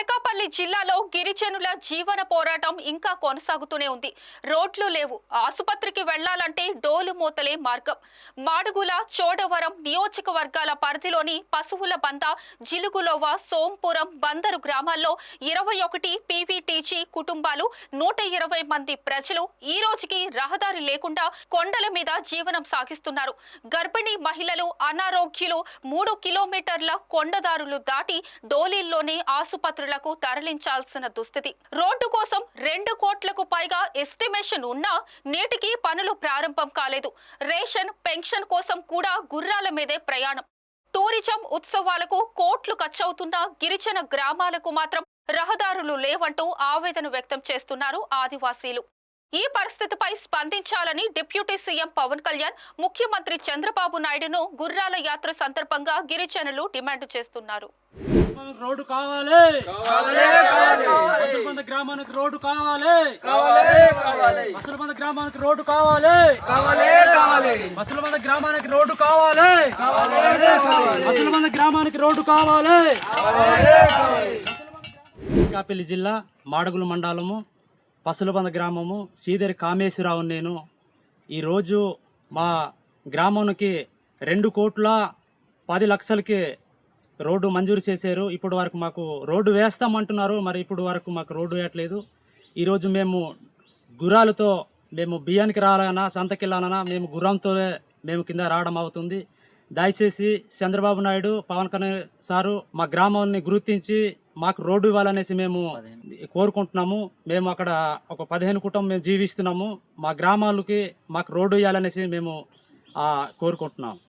అనకాపల్లి జిల్లాలో గిరిజనుల జీవన పోరాటం ఇంకా కొనసాగుతూనే ఉంది. రోడ్లు లేవు, ఆసుపత్రికి వెళ్లాలంటే డోలు మోతలే మార్గం. మాడుగుల, చోడవరం నియోజకవర్గాల పరిధిలోని పశువుల బంద, జిలుగులోవ, సోంపురం, బందరు గ్రామాల్లో 21 పీవీటీజీ కుటుంబాలు 120 మంది ప్రజలు ఈ రోజుకి రహదారి లేకుండా కొండల మీద జీవనం సాగిస్తున్నారు. గర్భిణీ మహిళలు, అనారోగ్యులు 3 కిలోమీటర్ల కొండదారులు దాటి డోలీల్లోనే ఆసుపత్రులకు తరలించాల్సిన దుస్థితి. రోడ్డు కోసం 2 కోట్లకు పైగా ఎస్టిమేషన్ ఉన్నా నేటికి పనులు ప్రారంభం కాలేదు. రేషన్, పెన్షన్ కోసం కూడా గుర్రాల మీదే ప్రయాణం. టూరిజం ఉత్సవాలకు కోట్లు ఖర్చవుతున్న గిరిజన గ్రామాలకు మాత్రం రహదారులు లేవంటూ ఆవేదన వ్యక్తం చేస్తున్నారు ఆదివాసీలు. ఈ పరిస్థితిపై స్పందించాలని డిప్యూటీ సీఎం పవన్ కళ్యాణ్, ముఖ్యమంత్రి చంద్రబాబు నాయుడును గుర్రాల యాత్ర సందర్భంగా గిరిజనులు డిమాండ్ చేస్తున్నారు. రోడ్డు కావాలి, అసలుబంద గ్రామానికి రోడ్డు కావాలి, అసలుబంద గ్రామానికి రోడ్డు కావాలి, అసలుబంద గ్రామానికి రోడ్డు కావాలి, అసలుబంద గ్రామానికి రోడ్డు కావాలి. అనకాపల్లి జిల్లా మాడుగుల మండలము పసులబంద గ్రామము శ్రీధరి కామేశ్వరరావు. నేను ఈరోజు మా గ్రామానికి 2,10,00,000కి రోడ్డు మంజూరు చేశారు. ఇప్పుడు వరకు మాకు రోడ్డు వేస్తామంటున్నారు, మరి ఇప్పుడు వరకు మాకు రోడ్డు వేయట్లేదు. ఈరోజు మేము గుర్రాలతో మేము బియ్యానికి రావాలన్నా, సంతకెళ్ళాలన్నా మేము గుర్రంతో మేము కింద రావడం అవుతుంది. దయచేసి చంద్రబాబు నాయుడు, పవన్ కళ్యాణ్ సారు మా గ్రామాన్ని గుర్తించి మాకు రోడ్డు ఇవ్వాలనేసి మేము కోరుకుంటున్నాము. మేము అక్కడ ఒక 15 కుటుంబం మేము జీవిస్తున్నాము. మా గ్రామాలకి మాకు రోడ్డు ఇవ్వాలనేసి మేము కోరుకుంటున్నాము.